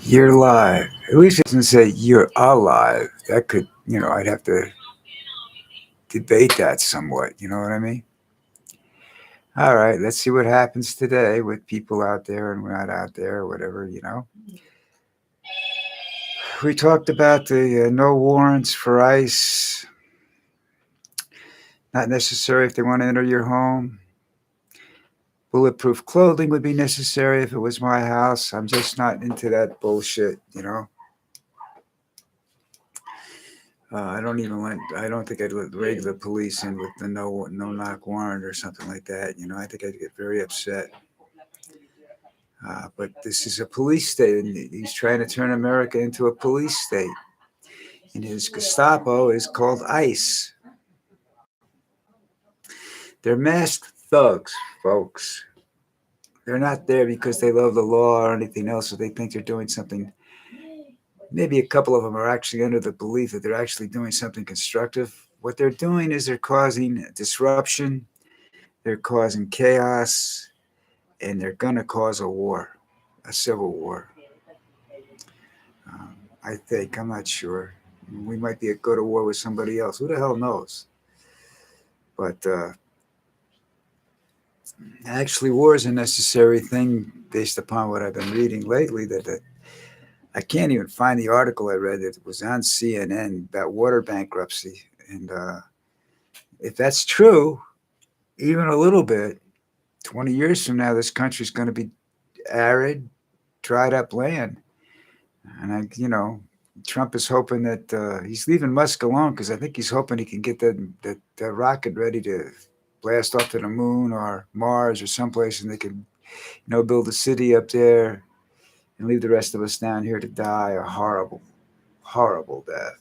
You're live. At least it doesn't say you're alive. That could, I'd have to debate that somewhat. You know what I mean? All right, let's see what happens today with people out there and not out there, or whatever. We talked about the no warrants for ICE, not necessary if they want to enter your home. Bulletproof clothing would be necessary if it was my house. I'm just not into that bullshit. I don't even let. I don't think I'd let regular police in with the no knock warrant or something like that. I think I'd get very upset. But this is a police state, and he's trying to turn America into a police state. And his Gestapo is called ICE. They're masked thugs, folks. They're not there because they love the law or anything else, or they think they're doing something. Maybe a couple of them are actually under the belief that they're actually doing something constructive. What they're doing is they're causing disruption, they're causing chaos, and they're going to cause a war, a civil war. Um, I think. I'm not sure. We might be go to war with somebody else. Who the hell knows? But actually, war is a necessary thing based upon what I've been reading lately. That I can't even find the article I read that was on CNN about water bankruptcy. And if that's true, even a little bit, 20 years from now, this country's going to be arid, dried up land. And Trump is hoping that he's leaving Musk alone because I think he's hoping he can get that rocket ready to blast off to the moon or Mars or someplace, and they can, build a city up there and leave the rest of us down here to die a horrible, horrible death.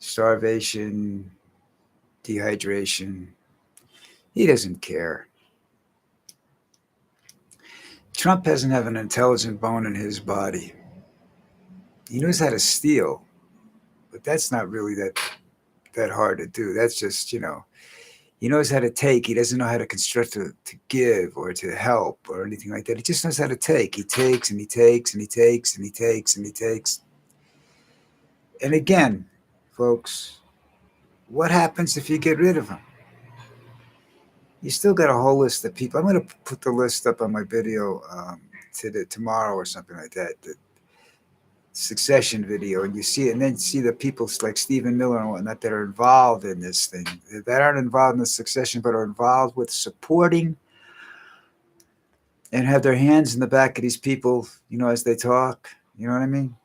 Starvation, dehydration. He doesn't care. Trump doesn't have an intelligent bone in his body. He knows how to steal, but that's not really that hard to do. That's just, he knows how to take. He doesn't know how to construct to give or to help or anything like that. He just knows how to take. He takes and he takes and he takes and he takes and he takes. And again, folks, what happens if you get rid of him? You still got a whole list of people. I'm going to put the list up on my video tomorrow or something like that. The Succession video, and you see it, and then see the people like Stephen Miller and whatnot that are involved in this thing, that aren't involved in the succession, but are involved with supporting and have their hands in the back of these people, as they talk. You know what I mean?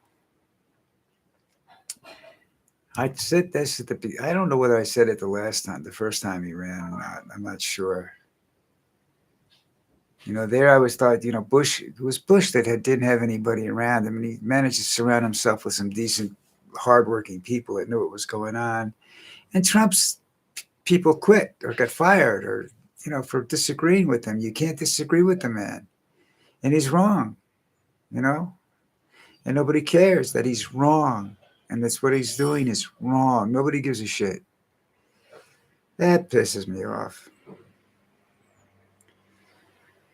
I said this at I don't know whether I said it the first time he ran or not. I'm not sure. There I was thought, Bush, it was Bush that didn't have anybody around him, and he managed to surround himself with some decent, hardworking people that knew what was going on. And Trump's people quit or got fired or, for disagreeing with him. You can't disagree with the man. And he's wrong, and nobody cares that he's wrong. And that's what he's doing is wrong. Nobody gives a shit. That pisses me off.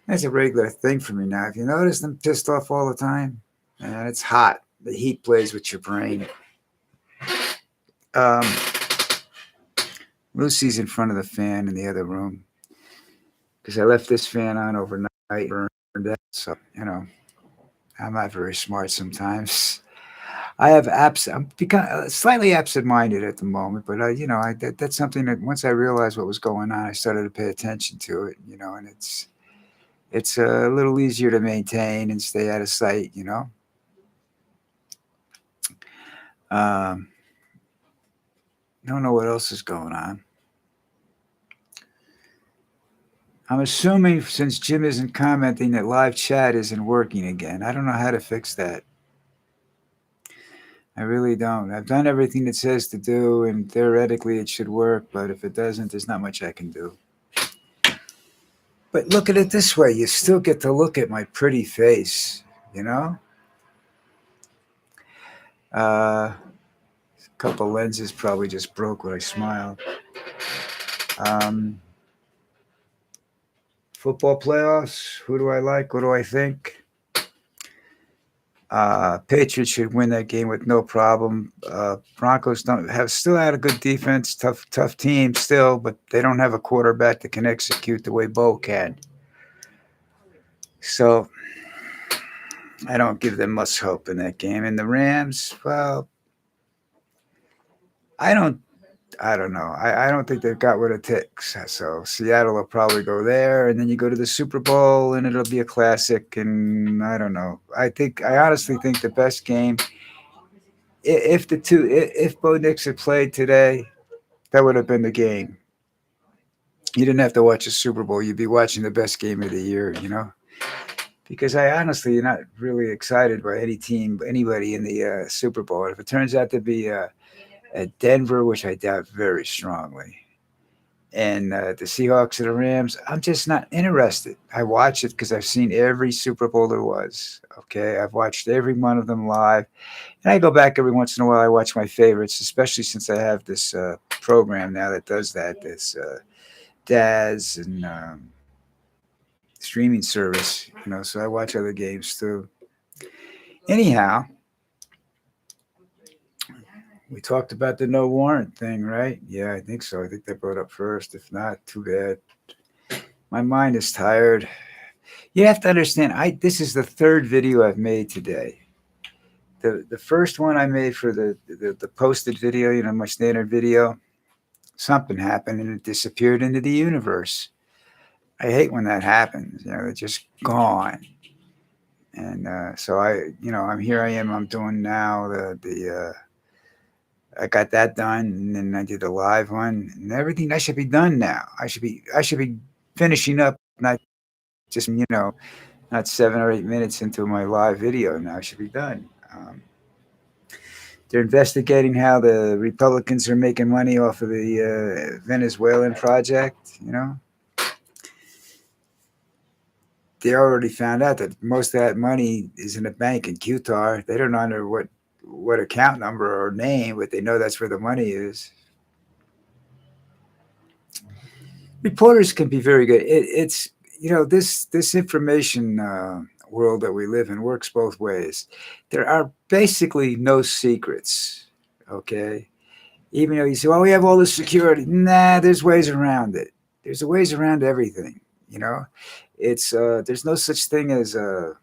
That's a regular thing for me now. If you notice, I'm pissed off all the time. And it's hot. The heat plays with your brain. Lucy's in front of the fan in the other room because I left this fan on overnight, burned it. So, I'm not very smart sometimes. I have I'm become slightly absent-minded at the moment, but that's something that once I realized what was going on, I started to pay attention to it, and it's a little easier to maintain and stay out of sight, Don't know what else is going on. I'm assuming since Jim isn't commenting that live chat isn't working again. I don't know how to fix that. I really don't. I've done everything it says to do, and theoretically it should work, but if it doesn't, there's not much I can do. But look at it this way. You still get to look at my pretty face, A couple lenses probably just broke when I smiled. Football playoffs. Who do I like? What do I think? Patriots should win that game with no problem. Broncos don't have still had a good defense, tough team still, but they don't have a quarterback that can execute the way Bo can. So I don't give them much hope in that game. And the Rams, well, I don't I don't know. I don't think they've got what it takes. So Seattle will probably go there, and then you go to the Super Bowl, and it'll be a classic. And I don't know. I honestly think the best game, if if Bo Nix had played today, that would have been the game. You didn't have to watch a Super Bowl. You'd be watching the best game of the year. Because I honestly, you're not really excited by any team, anybody in the Super Bowl. If it turns out to be at Denver, which I doubt very strongly, and the Seahawks and the Rams, I'm just not interested. I watch it because I've seen every Super Bowl there was. Okay, I've watched every one of them live, and I go back every once in a while. I watch my favorites, especially since I have this program now that does that. This Daz and streaming service. So I watch other games too. Anyhow, we talked about the no warrant thing, right? Yeah, I think so. I think they brought up first. If not, too bad. My mind is tired. You have to understand. This is the third video I've made today. The first one I made for the posted video, my standard video. Something happened and it disappeared into the universe. I hate when that happens. They're just gone. And so I'm here. I am. I'm doing now the. I got that done, and then I did a live one, and everything. I should be done now. I should be finishing up, not just not 7 or 8 minutes into my live video. Now I should be done. They're investigating how the Republicans are making money off of the Venezuelan project. They already found out that most of that money is in a bank in Qatar. They don't know under what account number or name, but they know that's where the money is. Reporters can be very good. It's this information world that we live in works both ways. There are basically no secrets. Okay, even though you say, "Well, we have all this security," nah, there's ways around it. There's ways around everything. It's there's no such thing as a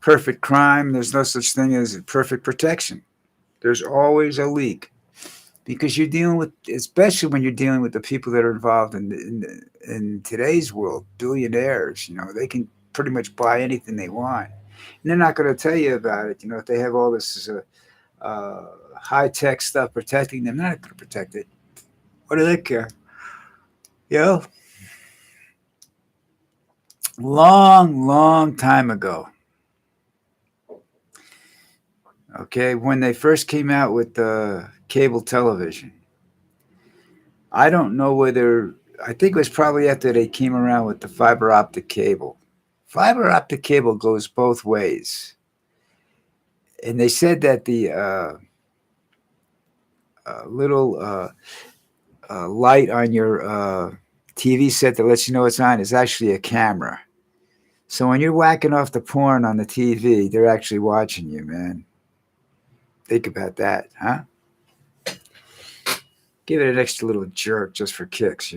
perfect crime. There's no such thing as perfect protection. There's always a leak. Because you're dealing with, especially when you're dealing with the people that are involved in today's world, billionaires. They can pretty much buy anything they want, and they're not going to tell you about it. If they have all this high tech stuff protecting them, they're not going to protect it. What do they care? You know, long, long time ago. Okay, when they first came out with cable television. I don't know whether, I think it was probably after they came around with the fiber optic cable. Fiber optic cable goes both ways. And they said that the little light on your TV set that lets you know it's on is actually a camera. So when you're whacking off the porn on the TV, they're actually watching you, man. Think about that, huh? Give it an extra little jerk just for kicks.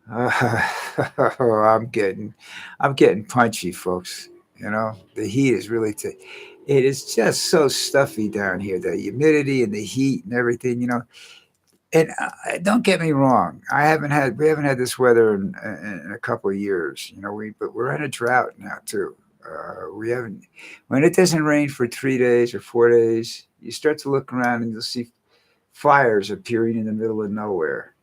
I'm getting punchy, folks. The heat is really. It is just so stuffy down here. The humidity and the heat and everything. And don't get me wrong. We haven't had this weather in a couple of years. But we're in a drought now too. We haven't. When it doesn't rain for 3 days or 4 days, you start to look around and you'll see fires appearing in the middle of nowhere.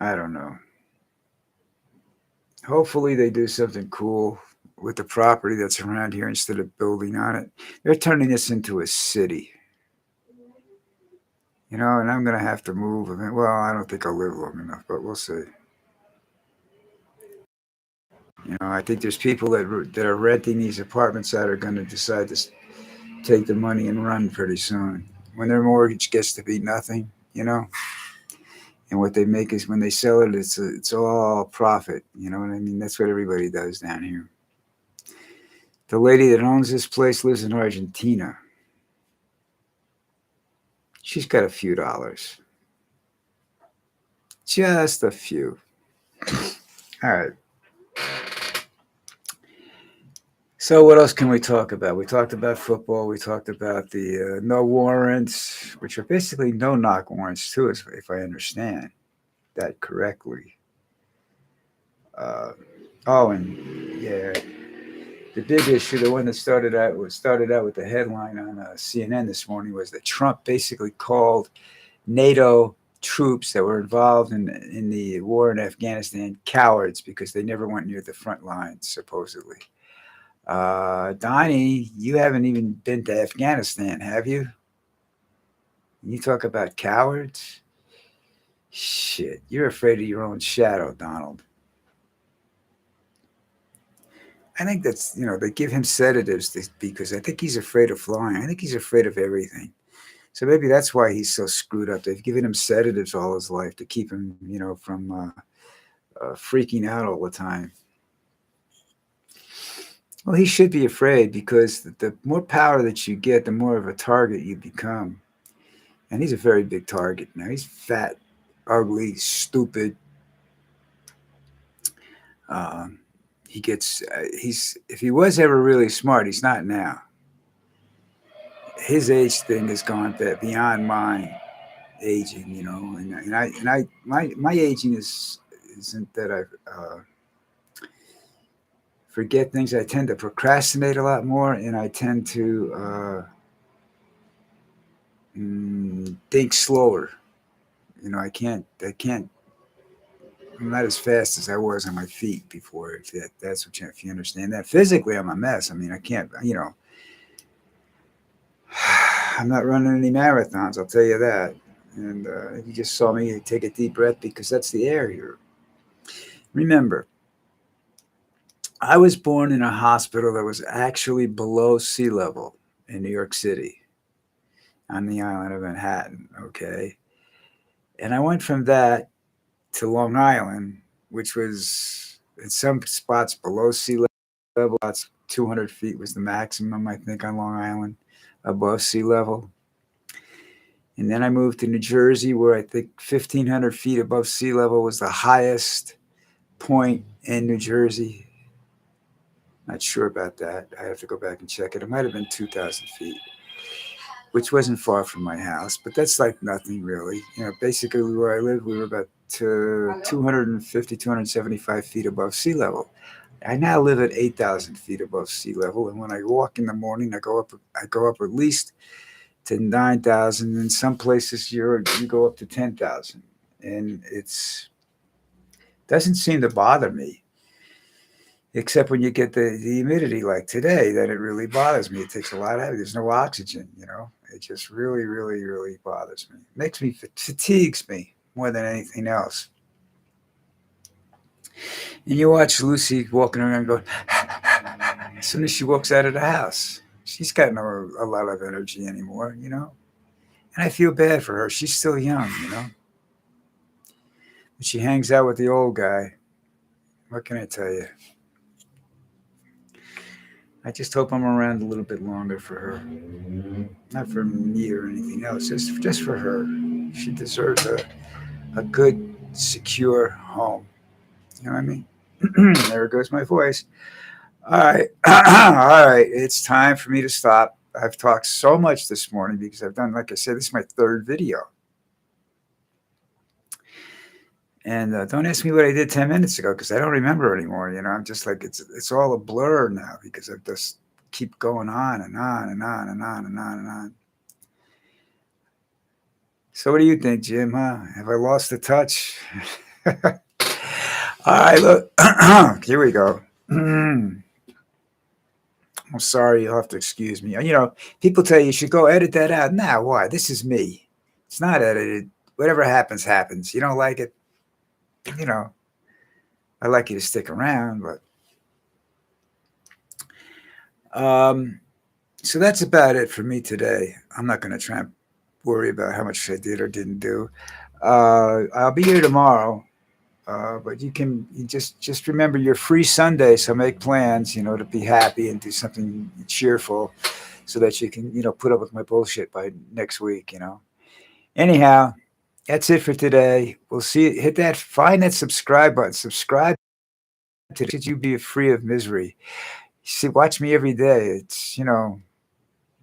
I don't know. Hopefully they do something cool with the property that's around here instead of building on it. They're turning this into a city. And I'm going to have to move. Well, I don't think I'll live long enough, but we'll see. I think there's people that are renting these apartments that are going to decide to take the money and run pretty soon when their mortgage gets to be nothing. And And what they make is when they sell it, it's all profit. You know what I mean? That's what everybody does down here. The lady that owns this place lives in Argentina. She's got a few dollars, just a few. All right. So what else can we talk about? We talked about football. We talked about the no warrants, which are basically no knock warrants too, if I understand that correctly. Uh, oh, and yeah, the big issue, the one that started out with the headline on CNN this morning, was that Trump basically called NATO troops that were involved in the war in Afghanistan cowards because they never went near the front lines, supposedly. Donnie, you haven't even been to Afghanistan, have you? You talk about cowards? Shit, you're afraid of your own shadow, Donald. I think that's, they give him sedatives because I think he's afraid of flying. I think he's afraid of everything. So maybe that's why he's so screwed up. They've given him sedatives all his life to keep him, from freaking out all the time. Well, he should be afraid because the more power that you get, the more of a target you become. And he's a very big target now. He's fat, ugly, stupid. Um, he's if he was ever really smart, he's not now. His age thing has gone beyond my aging, and my aging isn't that I forget things. I tend to procrastinate a lot more, and I tend to think slower. I can't. I'm not as fast as I was on my feet before. If you understand that. Physically, I'm a mess. I mean, I can't. I'm not running any marathons. I'll tell you that. And if you just saw me take a deep breath because that's the air here. Remember, I was born in a hospital that was actually below sea level in New York City on the island of Manhattan. Okay. And I went from that to Long Island, which was in some spots below sea level. About 200 feet was the maximum, I think, on Long Island above sea level. And then I moved to New Jersey, where I think 1,500 feet above sea level was the highest point in New Jersey. Not sure about that. I have to go back and check it. It might have been 2,000 feet, which wasn't far from my house, but that's like nothing really. Basically where I lived, we were about 250, 275 feet above sea level. I now live at 8,000 feet above sea level, and when I walk in the morning, I go up at least to 9,000. In some places, you go up to 10,000, and it's doesn't seem to bother me, except when you get the humidity like today. Then it really bothers me. It takes a lot out of it. There's no oxygen. It just really, really, really bothers me. Makes me fatigues me more than anything else. And you watch Lucy walking around going, as soon as she walks out of the house, she's got a lot of energy anymore. And I feel bad for her. She's still young. But she hangs out with the old guy. What can I tell you? I just hope I'm around a little bit longer for her. Not for me or anything else, just for her. She deserves a good, secure home. You know what I mean? There goes my voice. All right. All right. It's time for me to stop. I've talked so much this morning because I've done, like I said, this is my third video. And don't ask me what I did 10 minutes ago because I don't remember anymore. I'm just like, it's all a blur now because I've just keep going on and on and on and on and on and on. So what do you think, Jim? Huh? Have I lost the touch? All right, look. Here we go. I'm sorry, you'll have to excuse me. People tell you should go edit that out. Nah, why? This is me. It's not edited. Whatever happens, happens. You don't like it, I'd like you to stick around, but so that's about it for me today. I'm not going to try and worry about how much I did or didn't do. I'll be here tomorrow. But you just remember your free Sunday, so make plans, to be happy and do something cheerful, so that you can, put up with my bullshit by next week. Anyhow, that's it for today. We'll see. Hit that, find that subscribe button. Subscribe to should you be free of misery. See, watch me every day. It's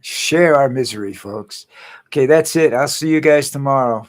share our misery, folks. Okay, that's it. I'll see you guys tomorrow.